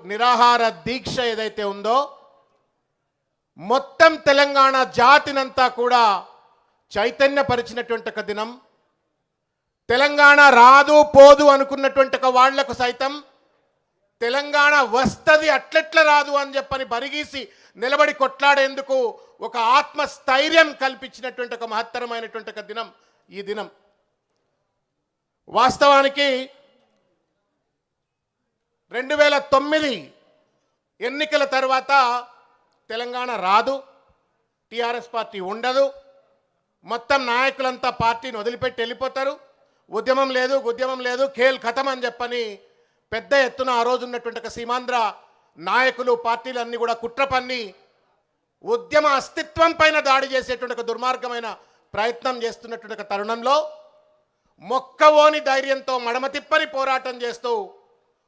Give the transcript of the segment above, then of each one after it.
నిరాహార దీక్ష ఏదైతే ఉందో మొత్తం తెలంగాణ జాతినంతా కూడా చైతన్యపరిచినటువంటి ఒక దినం. తెలంగాణ రాదు పోదు అనుకున్నటువంటి ఒక వాళ్లకు సైతం తెలంగాణ వస్తది అట్లెట్ల రాదు అని చెప్పని బరిగీసి నిలబడి కొట్లాడేందుకు ఒక ఆత్మస్థైర్యం కల్పించినటువంటి ఒక మహత్తరమైనటువంటి ఒక దినం ఈ దినం. వాస్తవానికి 2009 ఎన్నికల తర్వాత తెలంగాణ రాదు, టీఆర్ఎస్ పార్టీ ఉండదు, మొత్తం నాయకులంతా పార్టీని వదిలిపెట్టి వెళ్ళిపోతారు, ఉద్యమం లేదు గుద్యమం లేదు ఖేల్ ఖతం అని చెప్పని పెద్ద ఎత్తున ఆ రోజు ఉన్నటువంటి ఒక సీమాంధ్ర నాయకులు పార్టీలన్నీ కూడా కుట్ర పన్ని ఉద్యమ అస్తిత్వం పైన దాడి చేసేటువంటి ఒక దుర్మార్గమైన ప్రయత్నం చేస్తున్నటువంటి ఒక తరుణంలో మొక్కవోని ధైర్యంతో మడమ తిప్పని పోరాటం చేస్తూ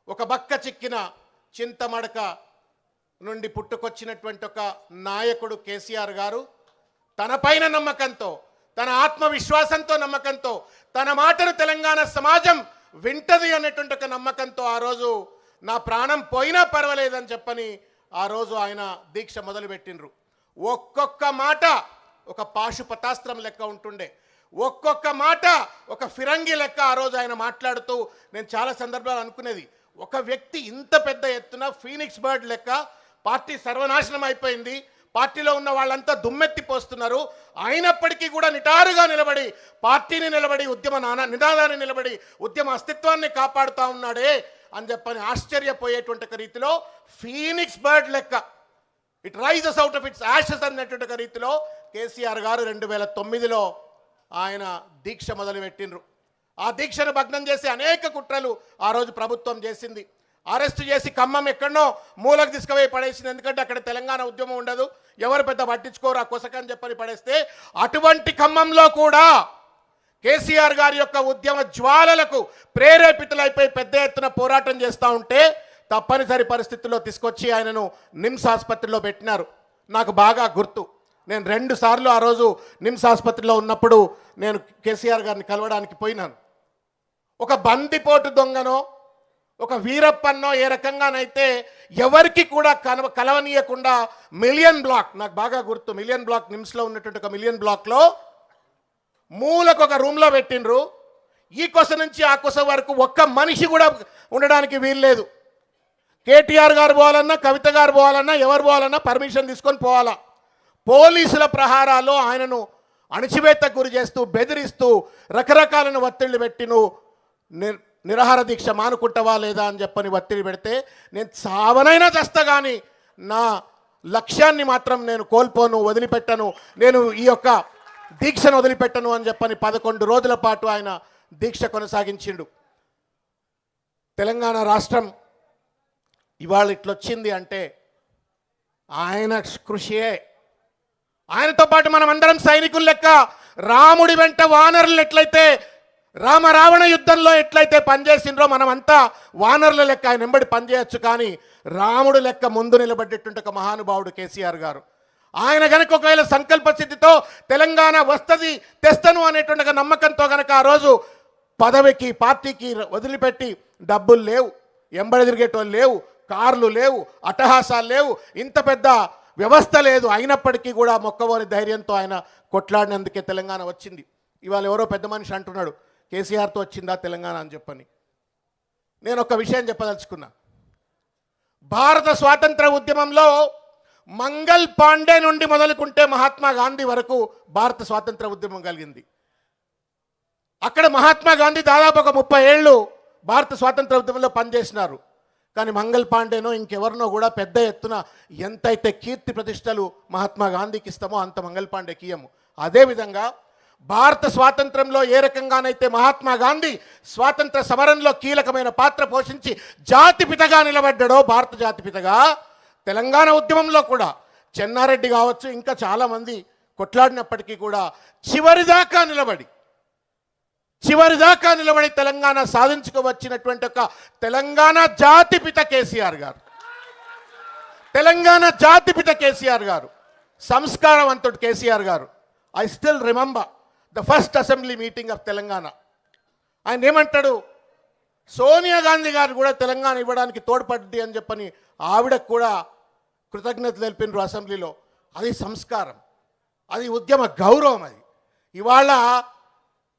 ఒక బక్క చిక్కిన చింతమడక నుండి పుట్టుకొచ్చినటువంటి ఒక నాయకుడు కేసీఆర్ గారు తన పైన నమ్మకంతో, తన ఆత్మవిశ్వాసంతో నమ్మకంతో, తన మాటను తెలంగాణ సమాజం వింటది అనేటువంటి ఒక నమ్మకంతో ఆ రోజు నా ప్రాణం పోయినా పర్వాలేదని చెప్పని ఆ రోజు ఆయన దీక్ష మొదలుపెట్టినరు. ఒక్కొక్క మాట ఒక పాశుపతాస్త్రం లెక్క ఉంటుండే, ఒక్కొక్క మాట ఒక ఫిరంగి లెక్క ఆ రోజు ఆయన మాట్లాడుతూ నేను చాలా సందర్భాలు అనుకునేది, ఒక వ్యక్తి ఇంత పెద్ద ఎత్తున ఫీనిక్స్ బర్డ్ లెక్క పార్టీ సర్వనాశనం అయిపోయింది, పార్టీలో ఉన్న వాళ్ళంతా దుమ్మెత్తిపోస్తున్నారు, అయినప్పటికీ కూడా నిటారుగా నిలబడి పార్టీని నిలబడి ఉద్యమ నినాదాన్ని నిలబడి ఉద్యమ అస్తిత్వాన్ని కాపాడుతూ ఉన్నాడే అని చెప్పని ఆశ్చర్యపోయేటువంటి రీతిలో ఫీనిక్స్ బర్డ్ లెక్క it rises out of its ashes అన్నటువంటి రీతిలో కేసీఆర్ గారు 2009లో ఆయన దీక్ష మొదలుపెట్టినరు. ఆ దీక్షను భగ్నం చేసి అనేక కుట్రలు ఆ రోజు ప్రభుత్వం చేసింది. అరెస్ట్ చేసి ఖమ్మం ఎక్కడనో మూలకు తీసుకుపోయి పడేసింది, ఎందుకంటే అక్కడ తెలంగాణ ఉద్యమం ఉండదు, ఎవరు పెద్ద పట్టించుకోరు ఆ కొసకని చెప్పని పడేస్తే అటువంటి ఖమ్మంలో కూడా కేసీఆర్ గారి యొక్క ఉద్యమ జ్వాలలకు ప్రేరేపితులైపోయి పెద్ద ఎత్తున పోరాటం చేస్తూ ఉంటే తప్పనిసరి పరిస్థితుల్లో తీసుకొచ్చి ఆయనను నిమ్స్ ఆసుపత్రిలో పెట్టినారు. నాకు బాగా గుర్తు, నేను 2 సార్లు ఆ రోజు నిమ్స్ ఆసుపత్రిలో ఉన్నప్పుడు నేను కేసీఆర్ గారిని కలవడానికి పోయినాను. ఒక బందిపోటు దొంగనో ఒక వీరప్పన్నో ఏ రకంగానైతే ఎవరికి కూడా కలవనీయకుండా మిలియన్ బ్లాక్, నాకు బాగా గుర్తు, మిలియన్ బ్లాక్ నిమ్స్లో ఉన్నటువంటి ఒక మిలియన్ బ్లాక్లో మూలకు ఒక రూమ్లో పెట్టినరు. ఈ కొస నుంచి ఆ కొస వరకు ఒక్క మనిషి కూడా ఉండడానికి వీల్లేదు. కేటీఆర్ గారు పోవాలన్నా, కవిత గారు పోవాలన్నా, ఎవరు పోవాలన్నా పర్మిషన్ తీసుకొని పోవాలా. పోలీసుల ప్రహారాల్లో ఆయనను అణచివేతకు గురి చేస్తూ బెదిరిస్తూ రకరకాలను ఒత్తిళ్లు పెట్టి నువ్వు నిరాహార దీక్ష మానుకుంటావా లేదా అని చెప్పని ఒత్తిడి పెడితే నేను చావనైనా చేస్తా కానీ నా లక్ష్యాన్ని మాత్రం నేను కోల్పోను, వదిలిపెట్టను, నేను ఈ యొక్క దీక్షను వదిలిపెట్టను అని చెప్పని 11 రోజుల పాటు ఆయన దీక్ష కొనసాగించిండు. తెలంగాణ రాష్ట్రం ఇవాళ ఇట్లొచ్చింది అంటే ఆయన కృషియే. ఆయనతో పాటు మనం అందరం సైనికులు లెక్క రాముడి వెంట వానరులు ఎట్లయితే రావణ యుద్ధంలో ఎట్లయితే పనిచేసిండ్రో మనమంతా వానరుల లెక్క ఆయన వెంబడి పనిచేయచ్చు, కానీ రాముడు లెక్క ముందు నిలబడ్డటువంటి ఒక మహానుభావుడు కేసీఆర్ గారు. ఆయన కనుక ఒకవేళ సంకల్ప సిద్ధితో తెలంగాణ వస్తుంది తెస్తను అనేటువంటి నమ్మకంతో కనుక ఆ రోజు పదవికి పార్టీకి వదిలిపెట్టి డబ్బులు లేవు, ఎంబడి తిరిగేటోళ్ళు లేవు, కార్లు లేవు, అట్టహాసాలు లేవు, ఇంత పెద్ద వ్యవస్థ లేదు, అయినప్పటికీ కూడా మొక్కవోని ధైర్యంతో ఆయన కొట్లాడినందుకే తెలంగాణ వచ్చింది. ఇవాళ ఎవరో పెద్ద మనిషి అంటున్నాడు కేసీఆర్తో వచ్చిందా తెలంగాణ అని చెప్పని. నేను ఒక విషయం చెప్పదలుచుకున్నా. భారత స్వాతంత్ర ఉద్యమంలో మంగల్ పాండే నుండి మొదలుకుంటే మహాత్మా గాంధీ వరకు భారత స్వాతంత్ర ఉద్యమం కలిగింది. అక్కడ మహాత్మా గాంధీ దాదాపు ఒక 30 ఏళ్ళు భారత స్వాతంత్ర ఉద్యమంలో పనిచేసినారు. కానీ మంగల్ పాండేనో ఇంకెవరినో కూడా పెద్ద ఎత్తున ఎంతైతే కీర్తి ప్రతిష్టలు మహాత్మా గాంధీకి ఇస్తామో అంత మంగల్ పాండేకి ఇయ్యము. అదేవిధంగా భారత స్వాతంత్రంలో ఏ రకంగానైతే మహాత్మా గాంధీ స్వాతంత్ర సమరంలో కీలకమైన పాత్ర పోషించి జాతిపితగా నిలబడ్డాడో, భారత జాతిపితగా తెలంగాణ ఉద్యమంలో కూడా చెన్నారెడ్డి కావచ్చు, ఇంకా చాలామంది కొట్లాడినప్పటికీ కూడా చివరిదాకా నిలబడి తెలంగాణ సాధించుకోవచ్చినటువంటి ఒక తెలంగాణ జాతిపిత కేసీఆర్ గారు, తెలంగాణ జాతిపిత కేసీఆర్ గారు, సంస్కారవంతుడు కేసీఆర్ గారు. I still remember the first assembly meeting of Telangana. ఆయన ఏమంటాడు, సోనియా గాంధీ గారు కూడా తెలంగాణ ఇవ్వడానికి తోడ్పడ్డది అని చెప్పని ఆవిడకు కూడా కృతజ్ఞతలు తెలిపినారు అసెంబ్లీలో. అది సంస్కారం, అది ఉద్యమ గౌరవం. అది ఇవాళ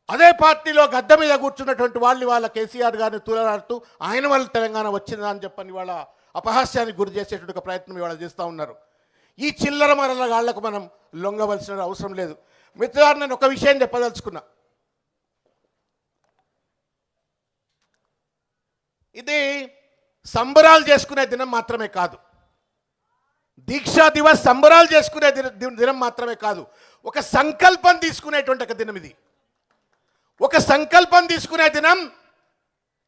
అదే పార్టీలో గద్ద మీద కూర్చున్నటువంటి వాళ్ళు ఇవాళ కేసీఆర్ గారిని తూలనాడుతూ ఆయన వల్ల తెలంగాణ వచ్చిందా అని చెప్పని ఇవాళ అపహాస్యానికి గురి చేసేటువంటి ఒక ప్రయత్నం ఇవాళ చేస్తూ ఉన్నారు. ఈ చిల్లర మరల గాళ్లకు మనం లొంగవలసిన అవసరం లేదు. మిత్రులారా, నేను ఒక విషయం చెప్పదలుచుకున్నా. ఇది సంబరాలు చేసుకునే దినం మాత్రమే కాదు, దీక్షా దివస్ సంబరాలు చేసుకునే దినం మాత్రమే కాదు, ఒక సంకల్పం తీసుకునేటువంటి ఒక దినం ఇది. ఒక సంకల్పం తీసుకునే దినం.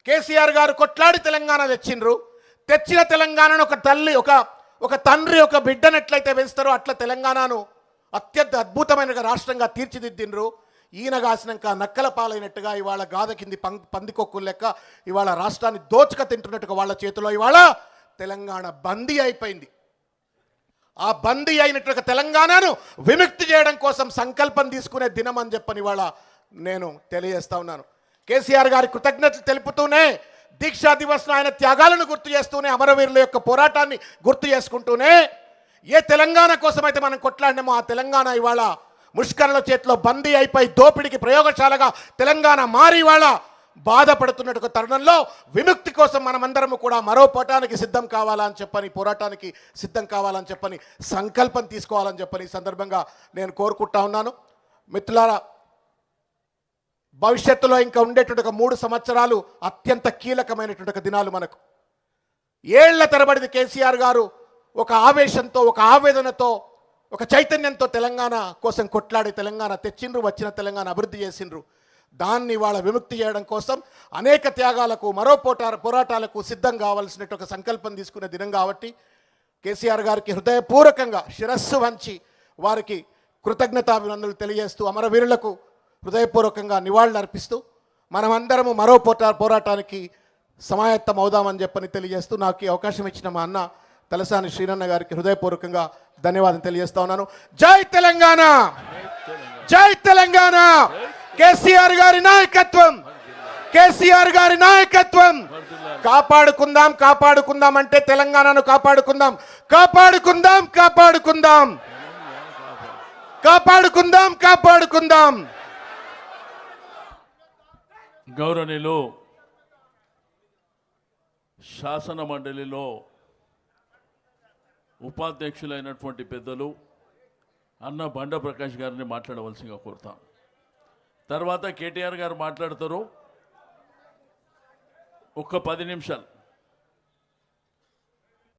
కేసీఆర్ గారు కొట్లాడి తెలంగాణ తెచ్చిండ్రు. తెచ్చిన తెలంగాణను ఒక తల్లి ఒక తండ్రి ఒక బిడ్డను ఎట్లయితే పెంచుతారో అట్లా తెలంగాణను అత్యంత అద్భుతమైన రాష్ట్రంగా తీర్చిదిద్దిండ్రు. ఈయన కాసినాక నక్కల పాలైనట్టుగా ఇవాళ గాథ కింది పందికొక్కులు లెక్క ఇవాళ రాష్ట్రాన్ని దోచుక తింటున్నట్టుగా వాళ్ళ చేతిలో ఇవాళ తెలంగాణ బందీ అయిపోయింది. ఆ బందీ అయినట్టుగా తెలంగాణను విముక్తి చేయడం కోసం సంకల్పం తీసుకునే దినం అని చెప్పని ఇవాళ నేను తెలియజేస్తా ఉన్నాను. కేసీఆర్ గారి కృతజ్ఞతలు తెలుపుతూనే, దీక్షా దివస్ను ఆయన త్యాగాలను గుర్తు చేస్తూనే, అమరవీరుల యొక్క పోరాటాన్ని గుర్తు చేసుకుంటూనే, ఏ తెలంగాణ కోసమైతే మనం కొట్లాడినామో ఆ తెలంగాణ ఇవాళ ముష్కరుల చేతిలో బందీ అయిపోయి దోపిడికి ప్రయోగశాలగా తెలంగాణ మారి ఇవాళ బాధపడుతున్నట్టు తరుణంలో విముక్తి కోసం మనమందరము కూడా మరో పోరాటానికి సిద్ధం కావాలని చెప్పని, పోరాటానికి సిద్ధం కావాలని చెప్పని, సంకల్పం తీసుకోవాలని చెప్పని ఈ సందర్భంగా నేను కోరుకుంటా ఉన్నాను. మిత్రులారా, భవిష్యత్తులో ఇంకా ఉండేటువంటి ఒక 3 సంవత్సరాలు అత్యంత కీలకమైనటువంటి ఒక దినాలు మనకు. ఏళ్ల తరబడి కేసీఆర్ గారు ఒక ఆవేశంతో, ఒక ఆవేదనతో, ఒక చైతన్యంతో తెలంగాణ కోసం కొట్లాడి తెలంగాణ తెచ్చిండ్రు, వచ్చిన తెలంగాణ అభివృద్ధి చేసిండ్రు. దాన్ని వాళ్ళ విముక్తి చేయడం కోసం అనేక త్యాగాలకు, మరో పోరాటాలకు సిద్ధం కావాల్సినట్టు ఒక సంకల్పం తీసుకునే దినం కాబట్టి కేసీఆర్ గారికి హృదయపూర్వకంగా శిరస్సు వంచి వారికి కృతజ్ఞతాభినందనలు తెలియజేస్తూ, అమరవీరులకు హృదయపూర్వకంగా నివాళులు అర్పిస్తూ మనమందరము మరో పోరాటానికి సమాయత్తం అవుదామని చెప్పని తెలియజేస్తూ, నాకు ఈ అవకాశం ఇచ్చిన మా అన్న తలసాని శ్రీనన్న గారికి హృదయపూర్వకంగా ధన్యవాదం తెలియజేస్తా ఉన్నాను. జై తెలంగాణ, జై తెలంగాణ. కేసీఆర్ గారి నాయకత్వం, కేసీఆర్ గారి నాయకత్వం. కాపాడుకుందాం, కాపాడుకుందాం అంటే తెలంగాణను కాపాడుకుందాం, కాపాడుకుందాం, కాపాడుకుందాం, కాపాడుకుందాం, కాపాడుకుందాం. గౌరవనీయులు శాసన మండలిలో ఉపాధ్యక్షులైనటువంటి పెద్దలు అన్న బండ ప్రకాష్ గారిని మాట్లాడవలసిందిగా కోరుతాం. తర్వాత కేటీఆర్ గారు మాట్లాడతారు. ఒక్క 10 నిమిషాలు.